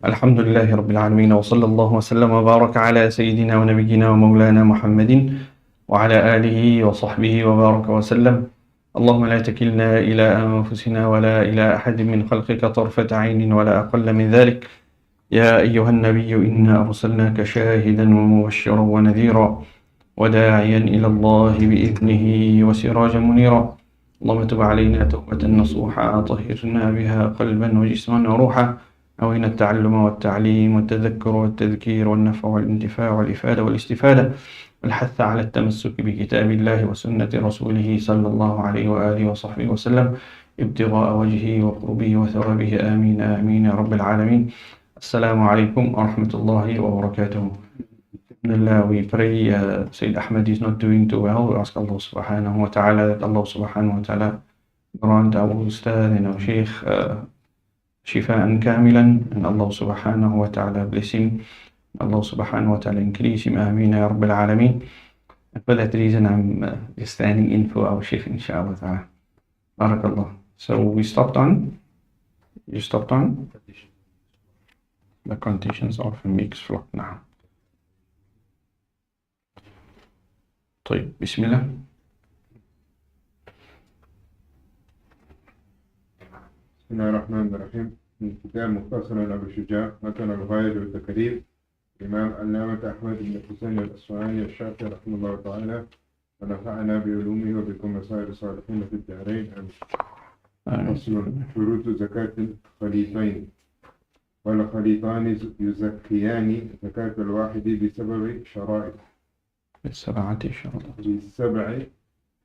الحمد لله رب العالمين وصلى الله وسلم وبارك على سيدنا ونبينا ومولانا محمد وعلى آله وصحبه وبارك وسلم. اللهم لا تكلنا إلى أنفسنا ولا إلى أحد من خلقك طرفة عين ولا أقل من ذلك. يا أيها النبي إنا أرسلناك شاهدا ومبشرا ونذيرا وداعيا إلى الله بإذنه وسراجا منيرا. اللهم تب علينا توبة نصوحا طهرنا بها قلبا وجسما وروحا. أوينا التعلم والتعليم والتذكر والتذكير والنفع والانتفاع والإفادة والاستفادة والحث على التمسك بكتاب الله وسنة رسوله صلى الله عليه وآله وصحبه وسلم ابتغاء وجهه وقربه وثوابه. آمين آمين يا رب العالمين. السلام عليكم ورحمة الله وبركاته. Alhamdulillah, we pray Sayyid Ahmad is not doing too well. We ask Allah subhanahu wa ta'ala that Allah subhanahu wa ta'ala grant our Ustad and our Shaykh Shifa'an Kamilan, and Allah subhanahu wa ta'ala bless him. Allah subhanahu wa ta'ala increase him. Ameen ya Rabbil Alameen. And for that reason, I'm just standing in for our Shaykh, inshallah ta'ala. Barakallah. So we stopped on? You stopped on? The conditions of a mixed flock now. طيب بسم الله. بسم الله الرحمن الرحيم. من كتاب مختصر أبو الشجاع متن الغاية والتكرير الإمام علامة أحمد بن حسين الأصفهاني الشافعي رحمه الله تعالى ونفعنا بعلومه وبكم وسائر الصالحين في الدارين. فصل: شروط زكاة الخليطين. والخليطان يزكيان زكاة الواحد بسبب شرائط. بسبعة شرائط. بسبع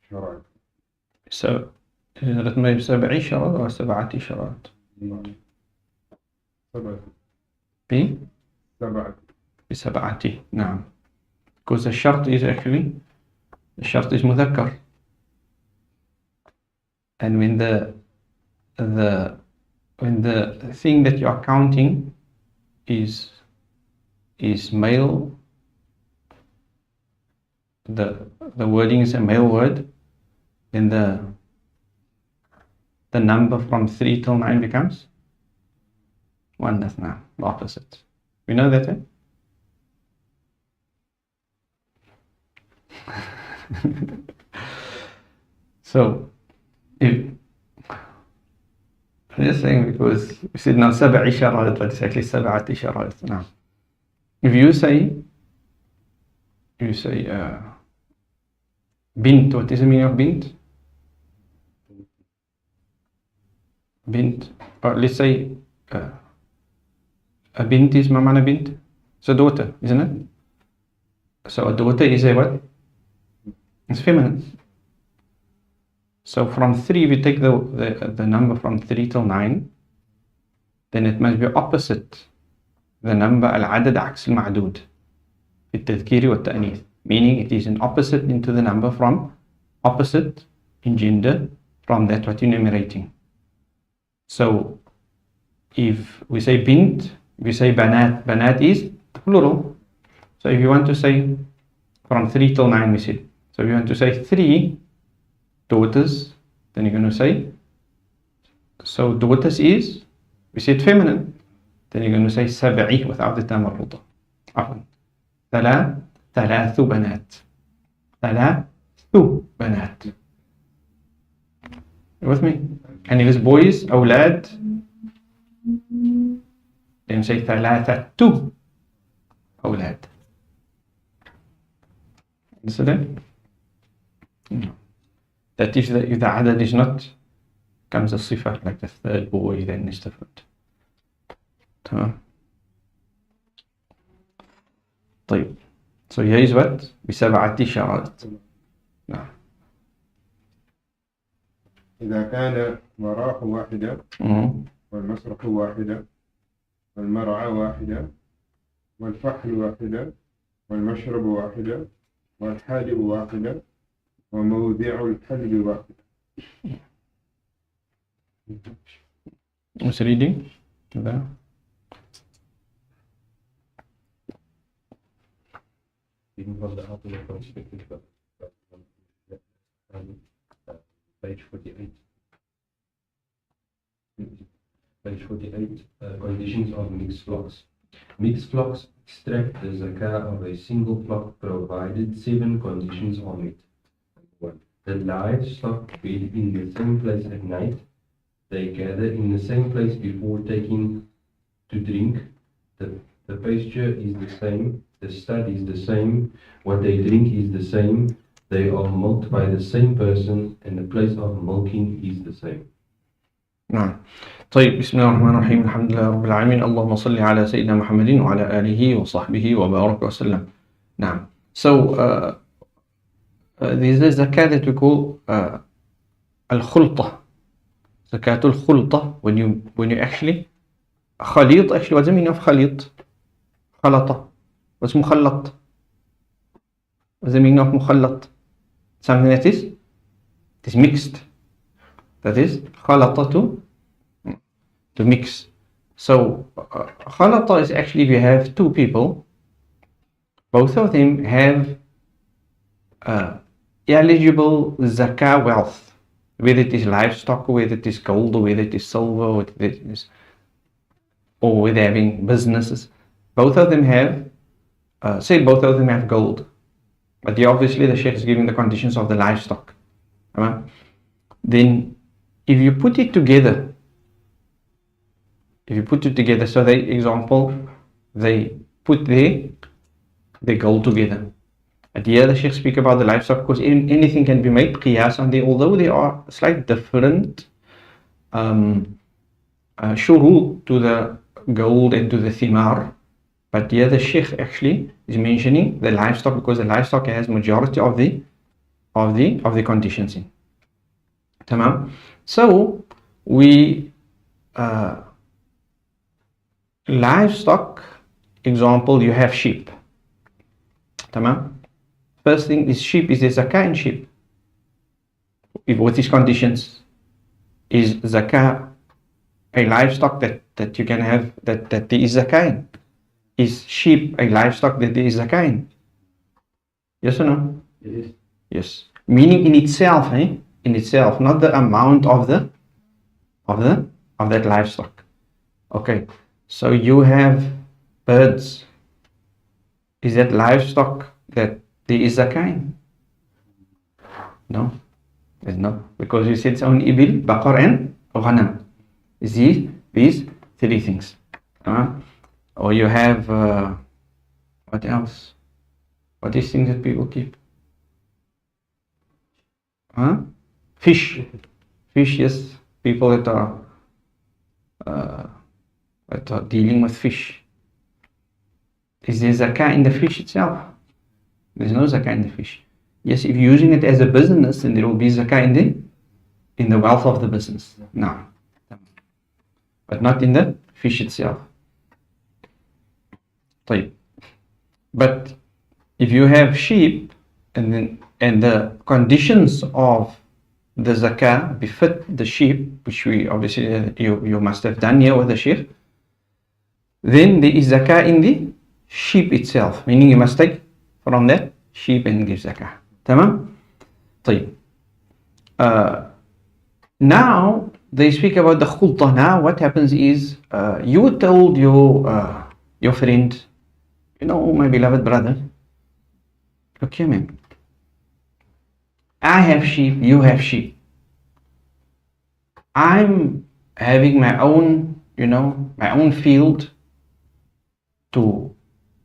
شرائط. بسبع شرائط أو سبعة شرائط؟ بسبعة. نعم. Because the shart is actually, the shart is مذكر. And when the thing that you are counting is male, the wording is a male word, then the number from 3 till 9 becomes 1. That's now the opposite. We know that, eh? So, I'm just saying because we said now سبع شرائط, but it's actually سبعة شرائط. Now, if you say bint, what is the meaning of bint? Bint, or let's say a bint is ما معنى bint? It's a daughter, isn't it? So a daughter is a what? It's feminine. So from 3, we take the number from 3 till 9, then it must be opposite the number العدد عكس المعدود في التذكير والتأنيث, meaning it is an opposite into the number from opposite in gender from that what you're enumerating. So if we say bint, we say banat is plural. So if you want to say from 3 till 9, we said, so if you want to say 3 daughters, then you're going to say, so daughters is, we said feminine, then you're going to say سبعي without the tamarruda. عفوا. ثلاث بنات. ثلاث بنات. You with me? And if it's boys, أولاد, then say ثلاثة أولاد. Understand? No. That if the عدد is not, comes a صفة like the third boy, then it's different. تمام. طيب. So here is what? بسبعة شرائط. نعم. إذا كان مراح واحدة والمسرح واحدة والمرعى واحدة والفحل واحدة والمشرب واحدة والحالب واحدة وموضع الحلب واحدة. Who's reading? There. Page 48. Page 48, conditions of mixed flocks. Mixed flocks extract the zakah of a single flock provided 7 conditions are met. 1. The livestock fed in the same place at night. They gather in the same place before taking to drink. The pasture is the same. The stud is the same. What they drink is the same. They are milked by the same person, and the place of milking is the same. نعم. طيب بسم الله الرحمن الرحيم الحمد لله رب العالمين اللهم صل على سيدنا محمد وعلى آله وصحبه وبارك وسلم. نعم. So there's a zakat that we call al-khulta. Zakatul khulta. When you actually khalit, actually what's the meaning of khalit? Khalata. What's mukhallat? What's the meaning of mukhallat? Something that is mixed. That is khalata to mix. So khalata is actually if you have two people, both of them have eligible zakah wealth, whether it is livestock, or whether it is gold, or whether it is silver, or whether it is, or whether having businesses. Both of them have, say both of them have gold, but here obviously the Sheikh is giving the conditions of the livestock. Then if you put it together, so they put their gold together. And here the Sheikh speak about the livestock because anything can be made qiyas on there, although there are slight different shurut to the gold and to the thimar. But here the Sheikh actually is mentioning the livestock because the livestock has majority of the conditions in. Tamam. So we livestock example, you have sheep. Tamam. First thing is sheep. Is there zakah in sheep? With these conditions, is zakah a livestock that you can have that there is zakah in? Is sheep a livestock that there is zakah in? Yes or no? Yes. Yes. Meaning in itself, in itself, not the amount of that livestock. Okay. So you have birds. Is that livestock that there is zakah in? No, there's not, because you said it's only ibil, baqar and ghanam. These three things. Or you have what else? What is things that people keep? Fish. Fish, yes. People that are dealing with fish. Is there zakah in the fish itself? There's no zakah in the fish. Yes, if you're using it as a business, then there will be zakah in the wealth of the business. No. But not in the fish itself. But if you have sheep and the conditions of the zakah befit the sheep, which we obviously you must have done here with the sheikh, then there is zakah in the sheep itself, meaning you must take from that sheep and give zakah. Tamam? Now they speak about the khulta. Now what happens is you told your friend, my beloved brother, look here, man, I have sheep, you have sheep. I'm having my own, my own field to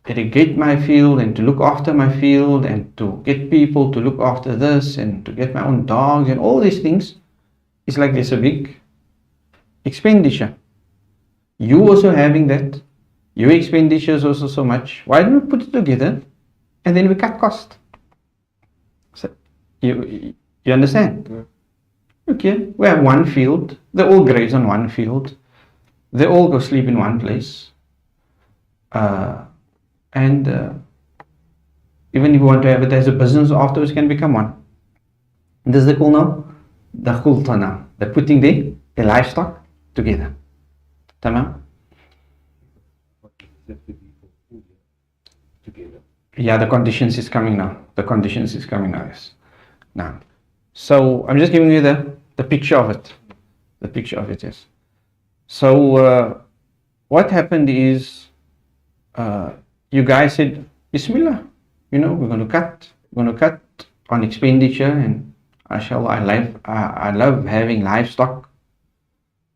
irrigate my field and to look after my field and to get people to look after this and to get my own dogs and all these things. It's like there's a big expenditure. You also having that. Your expenditure is also so much. Why don't we put it together and then we cut cost? So you understand? Yeah. Okay, we have one field. They all graze on one field. They all go sleep in one place. And even if you want to have it as a business, afterwards can become one. This is the call now, the khulta now. They're putting the livestock together. Tamam? Yeah, the conditions is coming now. Yes. Now. So I'm just giving you the picture of it. The picture of it, yes. So what happened is, you guys said, Bismillah, we're going to cut on expenditure, and mashallah, I love having livestock.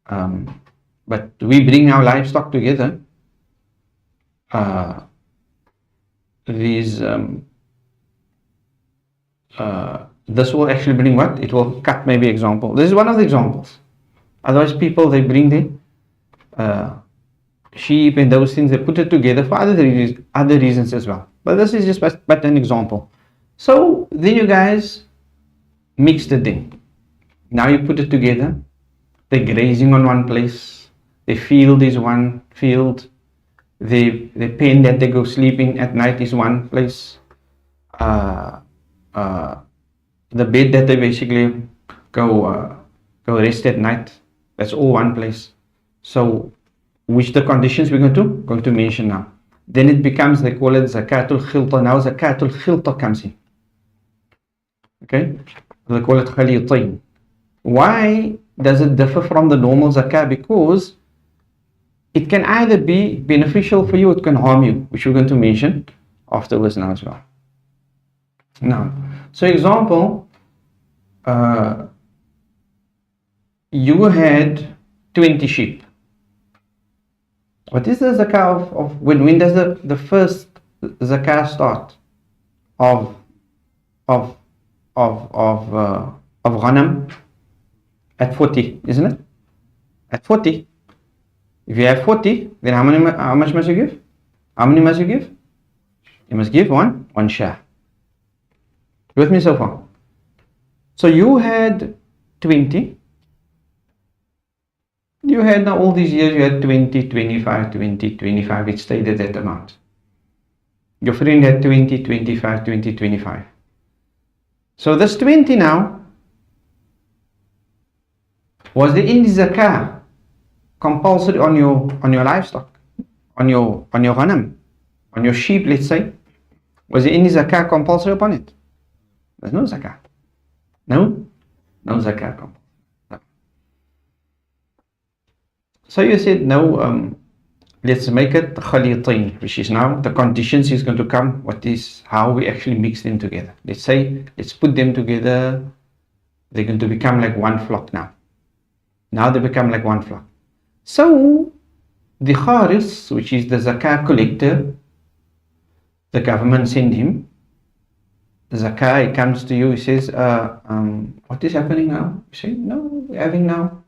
But we bring our livestock together. This will actually bring what? It will cut maybe example. This is one of the examples. Otherwise, people, they bring the sheep and those things, they put it together for other reasons as well. But this is just but an example. So then you guys mix the thing. Now you put it together. They're grazing on one place. The field is one field. The pen that they go sleep in at night is one place. The bed that they basically go rest at night, that's all one place. So which the conditions we're going to mention now. Then it becomes, they call it zakatul khilta. Now zakatul khilta comes in. Okay, they call it khalitain. Why does it differ from the normal zakah? Because it can either be beneficial for you, or it can harm you, which we're going to mention afterwards now as well. Now, so example, you had 20 sheep. What is the zakah of when does the first zakah start of ghanam? At 40, isn't it? At 40. If you have 40, then how much must you give? How many must you give? You must give one share. You with me so far? So you had 20. You had now all these years, you had 20, 25, 20, 25, it stayed at that amount. Your friend had 20, 25, 20, 25. So this 20 now, was there any zakah compulsory on your livestock, on your ghanam, on your sheep, let's say? Was there any zakah compulsory upon it? There's no zakah. No zakah compulsory. No. So you said no, let's make it khalitain, which is now the conditions is going to come. How we actually mix them together. Let's say, let's put them together. They're going to become like one flock now. Now they become like one flock. So the kharis, which is the zakah collector, the government send him the zakah. He comes to you. He says, "What is happening now?" You say, "No, we're having now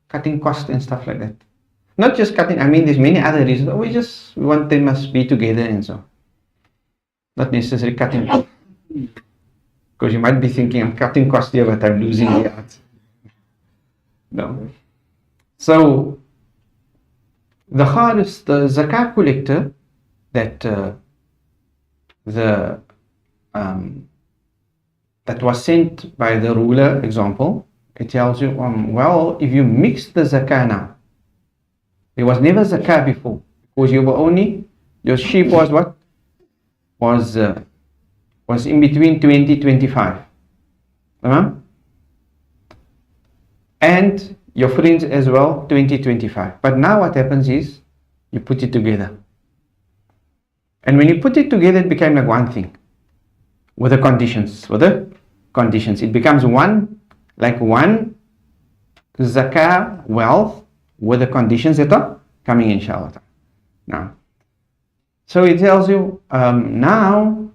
cutting costs and stuff like that." Not just cutting. I mean, there's many other reasons. We want them must be together and so. Not necessarily cutting costs, because you might be thinking, "I'm cutting costs here, but I'm losing the out." No. So the kharis, the zakah collector, that that was sent by the ruler, example, it tells you, well, if you mix the zakah now, there was never zakah before, because your sheep was what? Was in between 20, 25. And your friends as well, 20, 25. But now what happens is, you put it together. And when you put it together, it became like one thing. With the conditions. It becomes one zakah wealth with the conditions that are coming, inshallah. Now, so it tells you, now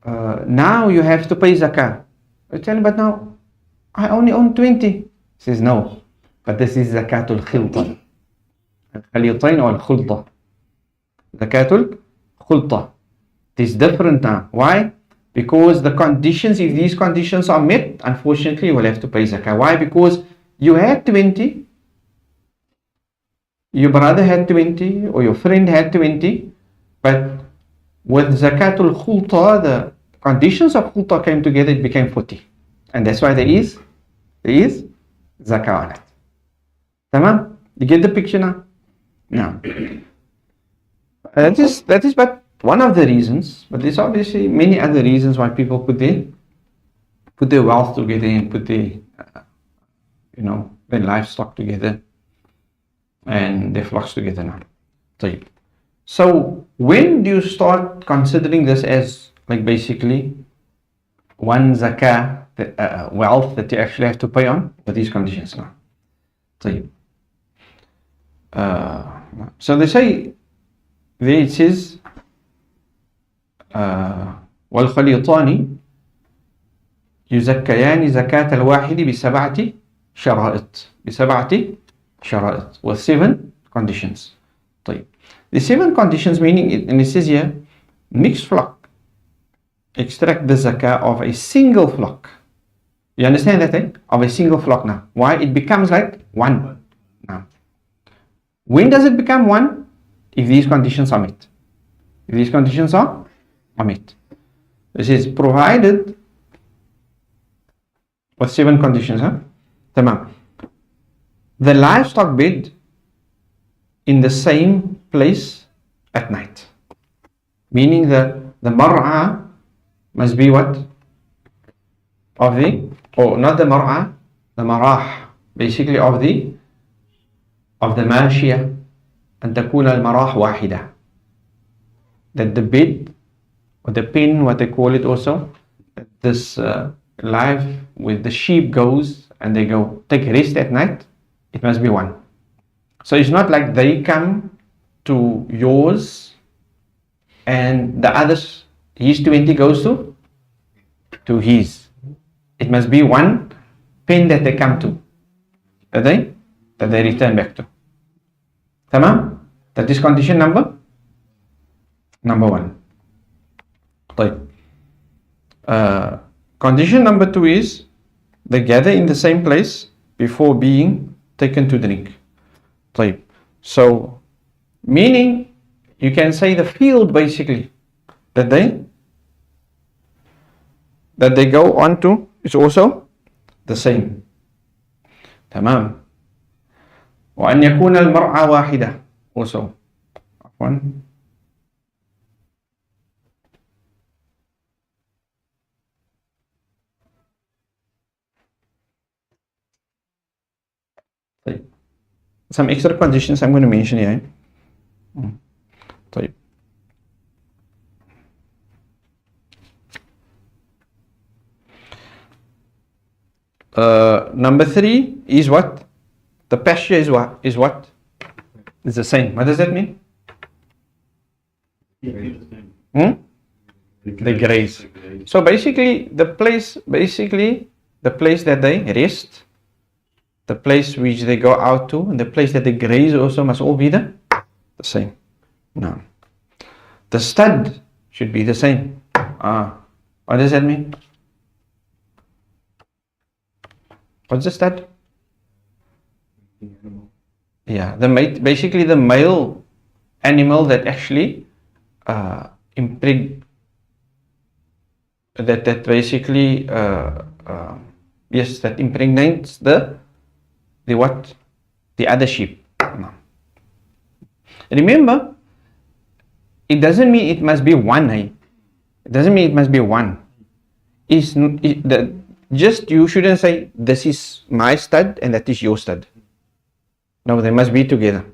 you have to pay zakah. You tell him, but now I only own 20. He says, no, but this is zakatul khilta. Khalitain or khulta. Zakatul khulta. It is different now. Why? Because the conditions, if these conditions are met, unfortunately, you will have to pay zakah. Why? Because you had 20, your brother had 20, or your friend had 20, but with zakatul khulta, the conditions of khulta came together, it became 40. And that's why there is zakah on it. Tamam? You get the picture now? Now, that is but one of the reasons, but there's obviously many other reasons why people put their wealth together and put their livestock together. and they flocks together now. طيب. So when do you start considering this as like basically one zakah wealth that you actually have to pay on with these conditions now? طيب. So they say there it says والخليطان يزكيان زكاة الواحد بسبعة شرائط with 7 conditions. طيب. The 7 conditions meaning, and it says here, mixed flock extract the zakah of a single flock. You understand that, eh? Of a single flock now. Why? It becomes like one now. When does it become one? If these conditions are met. If these conditions are met. This is provided with 7 conditions, huh? Tamam. The livestock bed in the same place at night. Meaning the mar'a must be what? Of the, or not the mar'a, the marah, basically of the ماشية أن تكون المراح واحدة. That the bed or the pen, what they call it also, this live with the sheep goes and they go take rest at night, it must be one. So it's not like they come to yours and the others, his 20 goes to his. It must be one pen that they come to, that they return back to. Tamam? That is condition number 1. طيب. Condition number 2 is they gather in the same place before being taken to drink. طيب. So meaning you can say the field basically that they go on to is also the same. تمام. وأن يكون المرعى واحدة also. عفوا. طيب. Some extra conditions I'm going to mention here. طيب. Number 3 is what? The pasture is what? Is the same. What does that mean? They graze. So basically the place that they rest, the place which they go out to, and the place that they graze also must all be the same. No. The stud should be the same. What does that mean? What's the stud? Yeah, basically the male animal that actually that basically that impregnates the other sheep. Remember, it doesn't mean it must be one. It doesn't mean it must be one. Just you shouldn't say this is my stud and that is your stud. No, they must be together.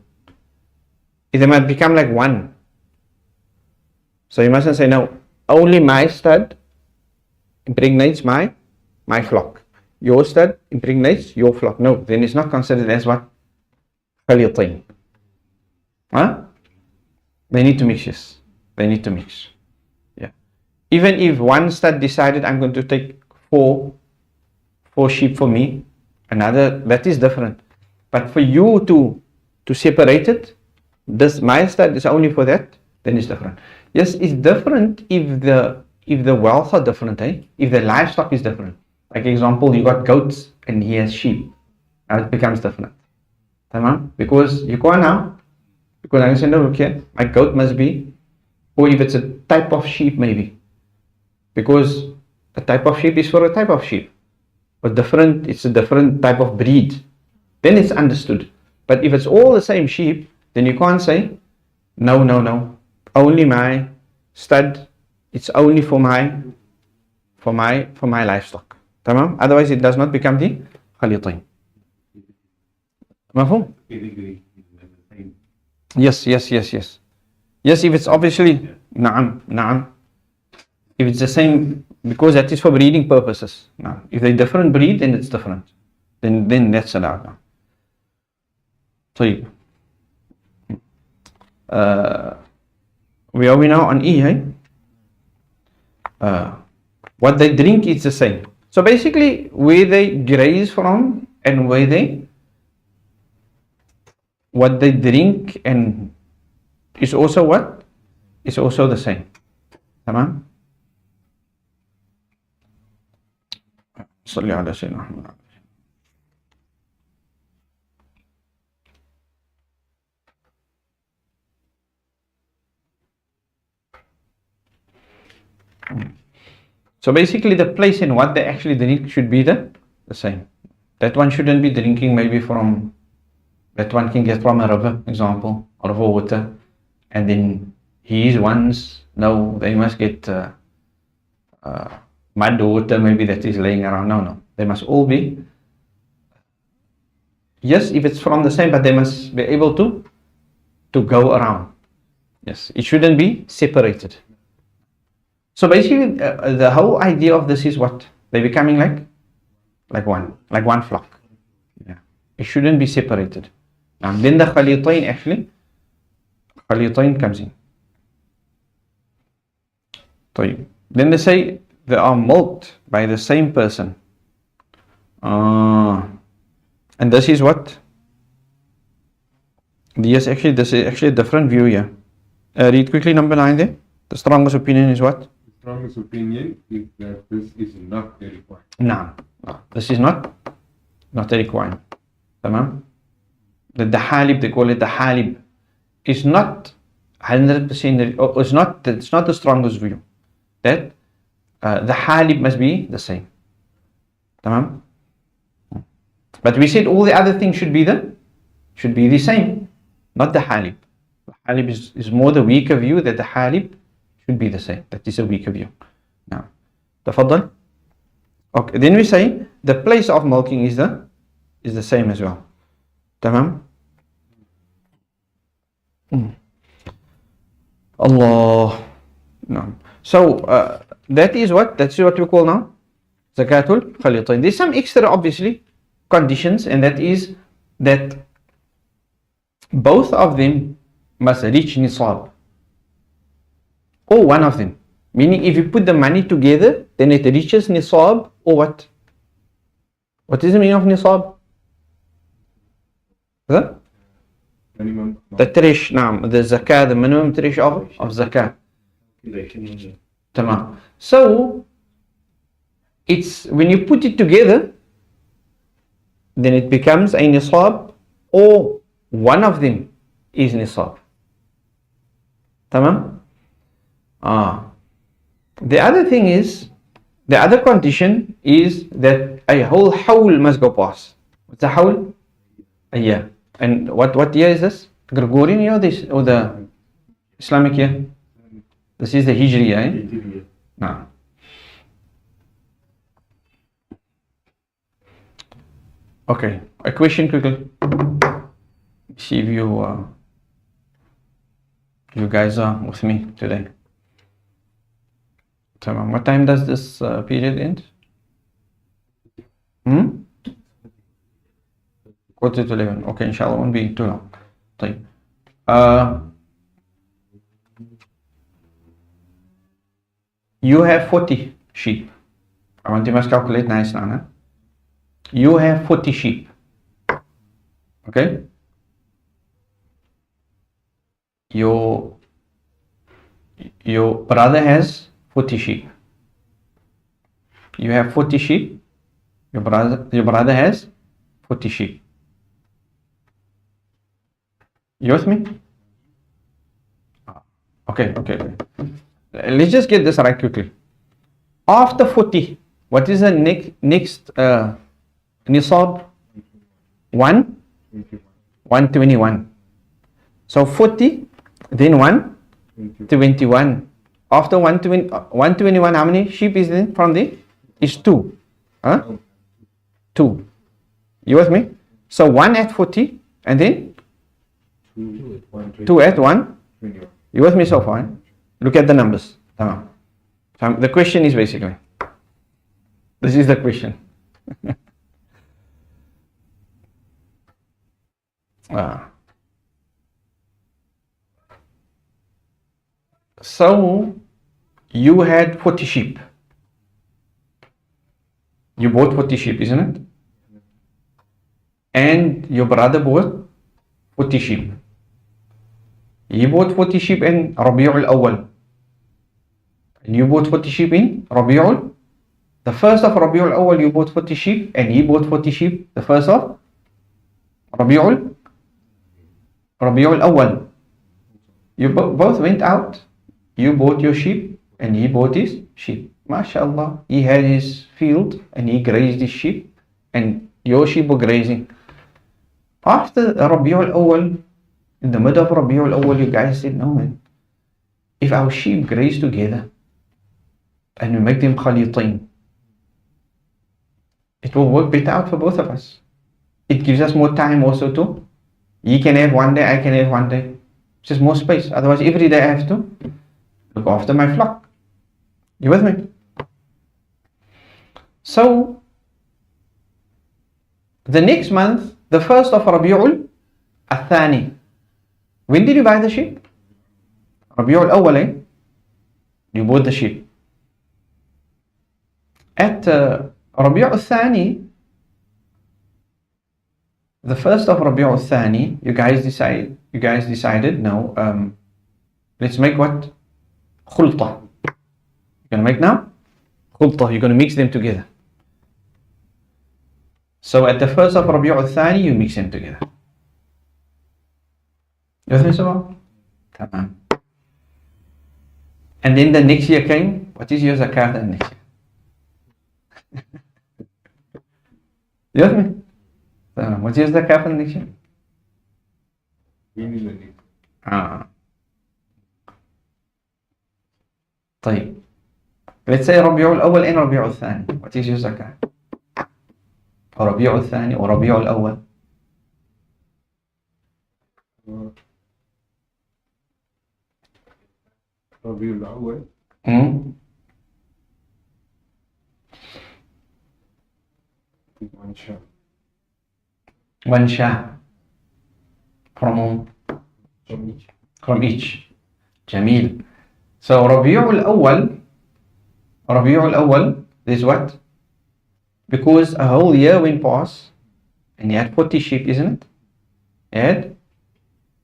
They must become like one. So you mustn't say no, only my stud impregnates my flock. Your stud impregnates your flock. No, then it's not considered as what? Khalitain. Huh? They need to mix, yes. They need to mix. Yeah. Even if one stud decided I'm going to take four sheep for me, another, that is different. But for you to separate it, this my stud is only for that, then it's different. Yes, it's different if the wealth are different, eh? If the livestock is different. Like example, you got goats and he has sheep. Now it becomes different. Tamam? Because you can't now. Because I can say, no, okay, my goat must be, or if it's a type of sheep maybe. Because a type of sheep is for a type of sheep. But it's a different type of breed. Then it's understood. But if it's all the same sheep, then you can't say, no. Only my stud, it's only for my livestock. Tamam? Otherwise it does not become the khalitain. Mafhum? Yes. Yes, if it's obviously, na'am. If it's the same, because that is for breeding purposes. Now, if they're different breed, then it's different. Then that's allowed now. So, where are we now on E, hey? What they drink is the same. So basically, where they graze from and what they drink and is also what? Is also the same. Tamam? Salli ala Sayyidina Muhammad. So basically the place and what they actually drink should be the same. That one shouldn't be drinking maybe from, that one can get from a river, example, or river water, and then his ones, no, they must get mud water maybe that is laying around. No, they must all be, yes, if it's from the same, but they must be able to go around. Yes, it shouldn't be separated. So basically, the whole idea of this is what? They're becoming like one flock. Yeah, it shouldn't be separated. And then the khalitain comes in. Then they say they are milked by the same person. And this is what? Yes, actually, this is actually a different view here. Read quickly number 9 there. The strongest opinion is what? Strongest opinion is that this is not a requirement. No, this is not a requirement. Tamam? The halib, they call it the halib, is not 100%, it's not the strongest view. That the halib must be the same. Tamam? But we said all the other things should be the same, not the halib. The halib is more the weaker view, that the halib should be the same. That is a weaker view. Now, tafaddal. Okay, then we say the place of milking is the same as well. Tamam? Allah. No. So that's what we call now zakatul khalitain. There's some extra obviously conditions, and that is that both of them must reach nisab, or one of them. Meaning, if you put the money together, then it reaches nisab, or what? What is the meaning of nisab? The trish, the zakah, the minimum trish of zakah. Tamam. So, it's when you put it together, then it becomes a nisab, or one of them is nisab. Tamam? The other thing is, the other condition is that a whole hawl must go past. What's a hawl? A year. And what year is this? Gregorian year or the Islamic year? This is the Hijri year, eh? No. Okay, a question quickly. See if you guys are with me today. So, what time does this period end? 11:15. Okay, inshallah, won't be too long. You have 40 sheep. I want you must calculate nice now. Huh? You have 40 sheep. Okay? Your brother has 40 sheep. You have 40 sheep. Your brother has 40 sheep. You with me? Okay. Let's just get this right quickly. After 40, what is the next nisab? 121. So 40, then 121. After 121, how many sheep is there from there? Is 2. Huh? 2. You with me? So 1 at 40, and then 2 at 1. 21. You with me so far? Look at the numbers. Tamam. So the question is basically, this is the question. So you had 40 sheep. You bought 40 sheep, isn't it? And your brother bought 40 sheep. He bought 40 sheep in Rabi'ul Awwal. And you bought 40 sheep in Rabi'ul. The first of Rabi'ul Awwal you bought 40 sheep, and he bought 40 sheep the first of Rabi'ul Awwal. You both went out. You bought your sheep and he bought his sheep. MashaAllah, he had his field and he grazed his sheep and your sheep were grazing. After Rabi'ul Awwal, in the middle of Rabi'ul Awwal, you guys said, no man, if our sheep graze together and we make them khalitain, it will work better out for both of us. It gives us more time also too. He can have one day, I can have one day. It's just more space. Otherwise, every day I have to look after my flock. You with me? So, the next month, the first of Rabi'ul Athani. When did you buy the sheep? Rabi'ul Awwal, eh? You bought the sheep. At Rabi'ul Athani, the first of Rabi'ul Athani, you guys decided, no, let's make what? Khulta. You're going to make now? Khulta. You're going to mix them together. So at the first of Rabi'ul Thani, you mix them together. You think so? Tamam. And then the next year came. What is your zakat the next year? You with me? Tamam. What is your zakat the next year? طيب. Let's say Rabi'ul Awwal and Rabi'ul Thani. What is your zakat? Or Rabi'ul Thani or Rabi'ul Awwal? Rabi'ul Awwal. One shah. One shah. From each. Jameel. So Rabi'ul Awwal is what? Because a whole year went past and he had 40 sheep, isn't it? He had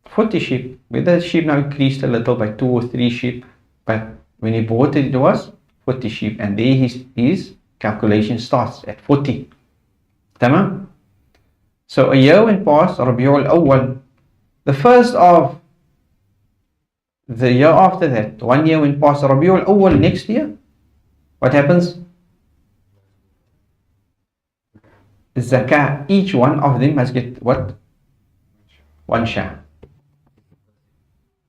40 sheep. With the sheep now increased a little by 2 or 3 sheep, but when he bought it, it was 40 sheep, and there his calculation starts at 40. Tamam? So a year went past, Rabi'ul Awwal. The first of the year after that, 1 year went past, Rabi'ul Awwal next year. What happens? Zakah, each one of them must get what? One shah.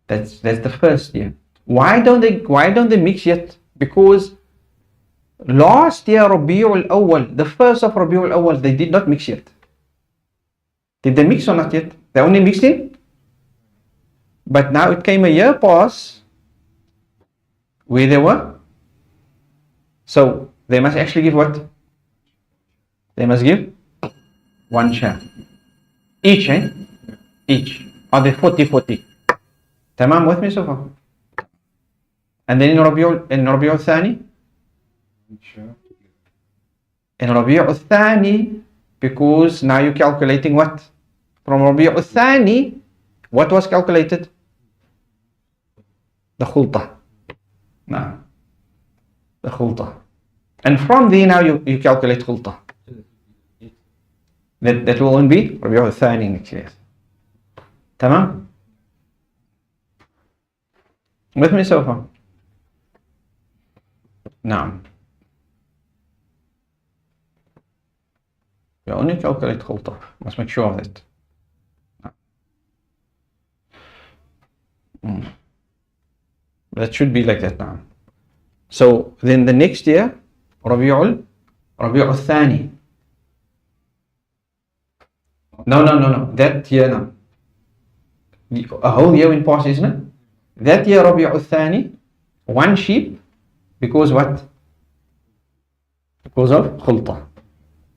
That's the first year. Why don't they mix yet? Because last year Rabi'ul Awwal, the first of Rabi'ul Awwal, they did not mix yet. Did they mix or not yet? They only mixed it. But now it came a year past where they were. So they must actually give what? They must give one share. Each, eh? Each. Are they 40-40? Tamam with me so far? And then in Rabi'ul Thani? In Rabi'ul Thani, because now you're calculating what? From Rabi'ul Thani, what was calculated? The khulta. No. The khulta. And from there now you calculate khulta. That will only be Rabi'ul Thani next year. Tamam? With me so far? No. You only calculate khulta. Must make sure of that. That should be like that now. So then the next year, Rabi'ul Thani. No. That year now. a whole year went past, isn't it? That year, Rabi'ul Thani, one sheep, because what? Because of khulta.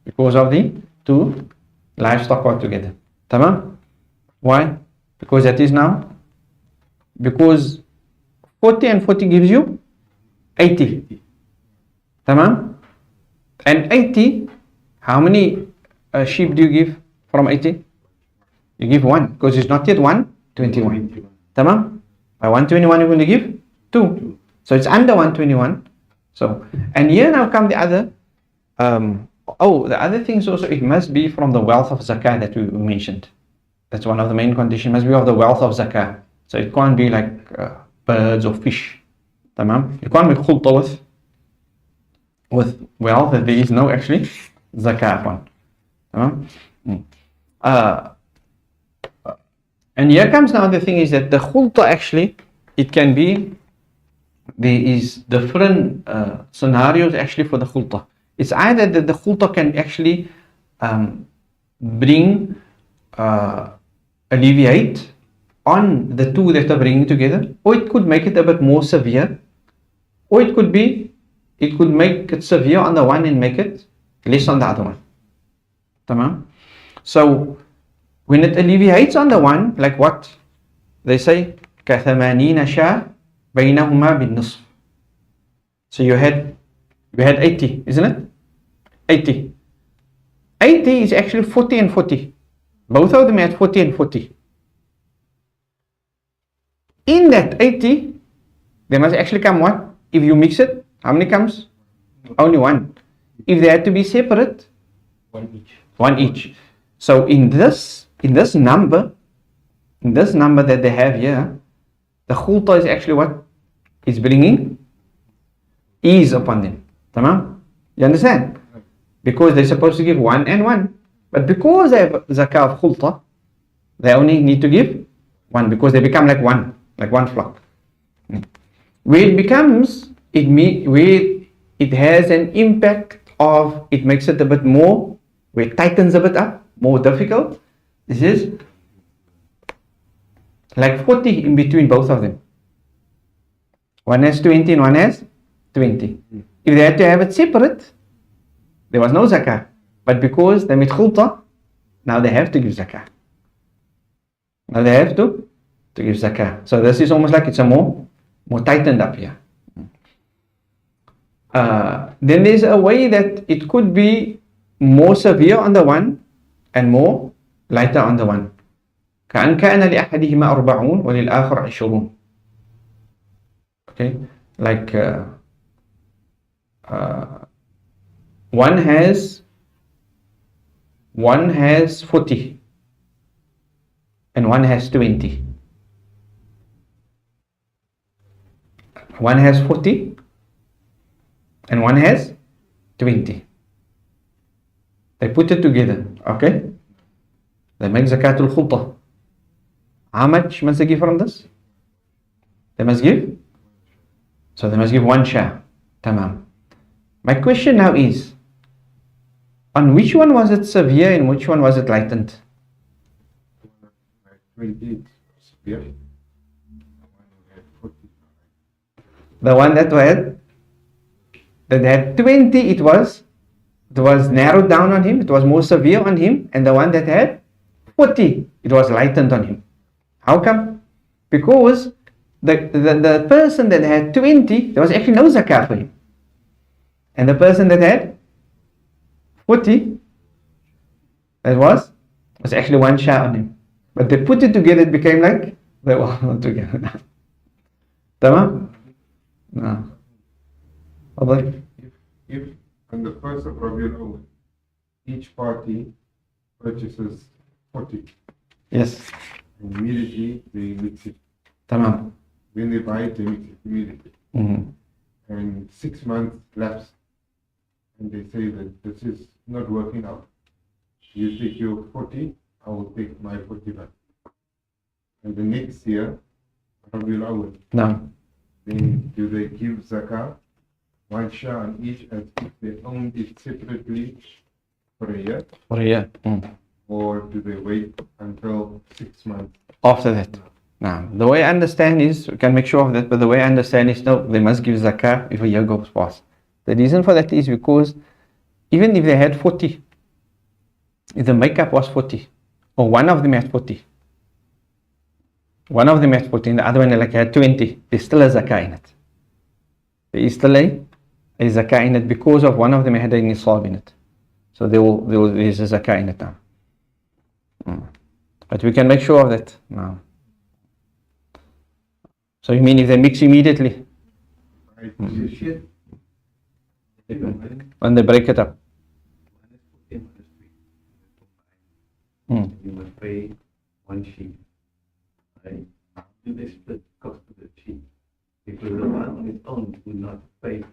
Because of the two livestock altogether. Tamam? Why? Because that is now, because 40 and 40 gives you 80. Tamam? And 80, how many sheep do you give from 80? You give one, because it's not yet 121. Tamam? By 121 you're going to give 2. So it's under 121. So, and here now come the other, the other things also, it must be from the wealth of zakah that we mentioned. That's one of the main conditions, must be of the wealth of zakah. So it can't be like birds or fish. Tamam? You can't make khulta with wealth that there is no actually zakah on. Tamam? And here comes now the thing is that the khulta actually, it can be, there is different scenarios actually for the khulta. It's either that the khulta can actually bring, alleviate on the two that are bringing together, or it could make it a bit more severe, or it could make it severe on the one and make it less on the other one. Tamam? So when it alleviates on the one, like what they say, كَثَمَانِينَ شَاء بَيْنَهُمَا بِالنِّصْفِ. So you had 80, isn't it? 80. 80 is actually 40 and 40. Both of them had 40 and 40. In that 80, there must actually come what? If you mix it, how many comes? Only one. If they had to be separate, one each. So in this number that they have here, the khulta is actually what? Is bringing ease upon them. Tamam? You understand? Because they're supposed to give 1 and 1. But because they have zakah of khulta, they only need to give 1, because they become like one flock. Where it becomes, where it has an impact of, it makes it a bit more, where it tightens a bit up, more difficult. This is like 40 in between both of them. One has 20 and one has 20. If they had to have it separate, there was no zakah. But because they made khulta, now they have to give zakah. Now they have to give zakah. So this is almost like it's a more tightened up here. Then there's a way that it could be more severe on the one and more lighter on the one. كأن كان لأحدهما 40 وللآخر 20. Okay, like one has 40 and one has 20. One has 40 and one has 20. They put it together, okay? They make zakatul khulta. How much must they give from this? They must give? So they must give 1 share. Tamam. My question now is, on which one was it severe and which one was it lightened? 20 severe. The one that had 20, it was narrowed down on him, it was more severe on him, and the one that had 40, it was lightened on him. How come? Because the person that had 20, there was actually no zakah for him. And the person that had 40, that was actually 1 share on him. But they put it together, it became like they were all together. Tamam? No. If on the first of Rabiul Awwal, each party purchases 40. Yes. Immediately they mix it. Tamam. When they buy it, they mix it immediately. Mm-hmm. And 6 months lapse, and they say that this is not working out. You take your 40, I will take my 40 back. And the next year, Rabiul Awwal, No. then do they give zakah, 1 share on each, as if they owned it separately for a year? For a year. Or do they wait until 6 months After that. Now, the way I understand is, we can make sure of that, but the way I understand is, no, they must give zakah if a year goes past. The reason for that is because even if they had 40, if the makeup was 40, or one of them had 40, one of them had 40 and the other one like had 20, there's still a zakah in it. There is still a zakah in it because of one of them had a nisab in it. So there's a zakah in it now. But we can make sure of that now. So you mean if they mix immediately? When they break it up? You must pay one sheet. Right? Do they split the cost of the sheet? Because the one on its own would not pay.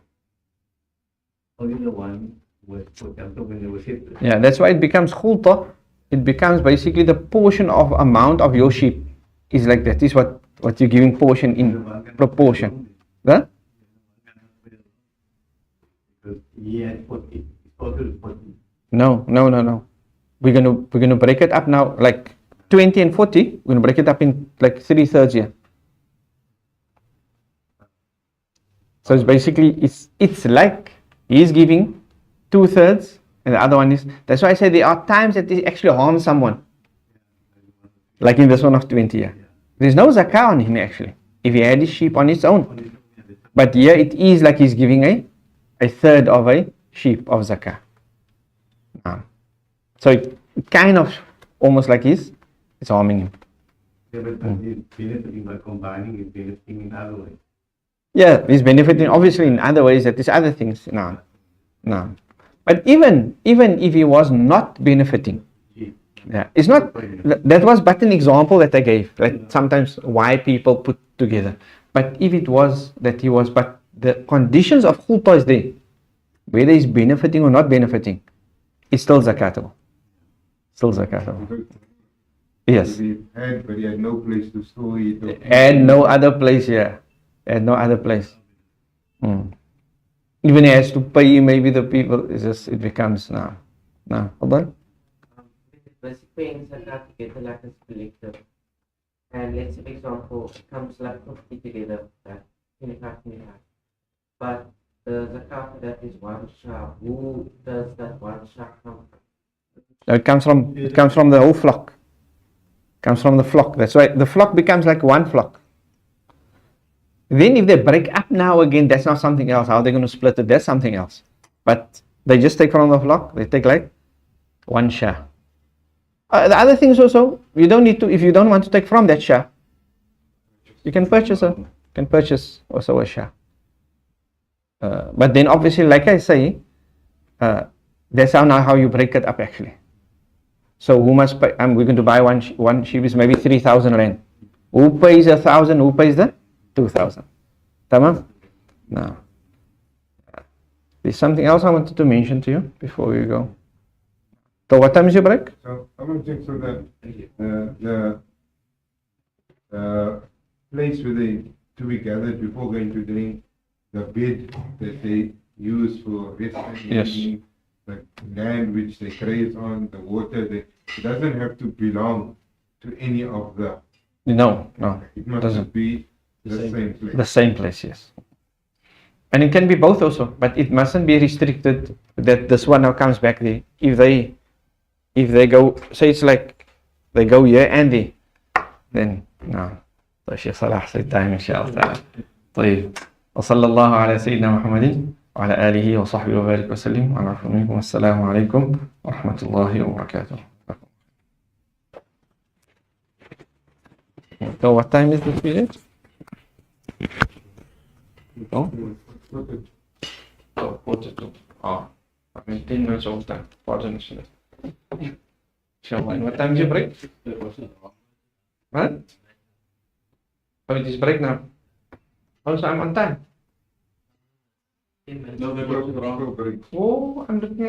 Only the one was put up when it was hit. Yeah, that's why it becomes khulta. It becomes basically the portion of amount of your sheep is like that. Is what you're giving portion in proportion. Huh? Because he had 40. Total 40. No. We're gonna break it up now, like 20 and 40. We're gonna break it up in like 3/3 here. So it's basically it's like he's giving 2/3 and the other one is. That's why I say there are times that it actually harms someone. Like in this one of 20 here. There's no zakah on him actually, if he had his sheep on its own. But here it is like he's giving a third of a sheep of zakah. So it kind of almost like it's harming him. Yeah, but he's benefiting by combining, he's benefiting in other ways. Yeah, he's benefiting obviously in other ways, that there's other things. No. But even if he was not benefiting, yeah, it's not. That was but an example that I gave. Like sometimes why people put together. But if it was that he was, but the conditions of khulta is there, whether he's benefiting or not benefiting, it's still zakatable. Still zakatable. Yes. He had, but he had no place to store it. And no other place here. And no other place. Even he has to pay maybe the people. It becomes now. Hold Basically paying zakat together like a collective. And let's say for example it comes like 50 together, like 25. But the zakat for that is one shah. Who does that one shah come from? It comes from the whole flock. It comes from the flock. That's why the flock becomes like one flock. Then if they break up now again, that's not something else. How are they going to split it? That's something else. But they just take from the flock. They take like one shah. The other things also, you don't need to, if you don't want to take from that shah, you can purchase also a shah. But then obviously, like I say, that's how you break it up actually. So who must pay? We're going to buy one sheep is maybe 3,000 rand. Who pays 1,000? Who pays the 2,000? Tamam? No. There's something else I wanted to mention to you before we go. So what time is your break? So I want to check so that the place where they to be gathered before going to drink, the bed that they use for resting, Yes. the land which they graze on, the water, it doesn't have to belong to any of the. No. It must doesn't. be the same place. The same place, yes. And it can be both also, but it mustn't be restricted that this one now comes back there. If they go, say it's like they go here and there, then no. طيب شيخ صلاح سيد دائما إن شاء الله تعالى. طيب وصلى الله على سيدنا محمد وعلى آله وصحبه وبارك وسلم وعلى عفو منكم والسلام عليكم ورحمة الله وبركاته. So what time is this period? Oh, 42. Oh, I mean 10 minutes over time. Pardon me. Inshallah. And what time is your break? What? Oh, it is break now. Oh, so I'm on time. No, they were wrong. Oh, I'm looking at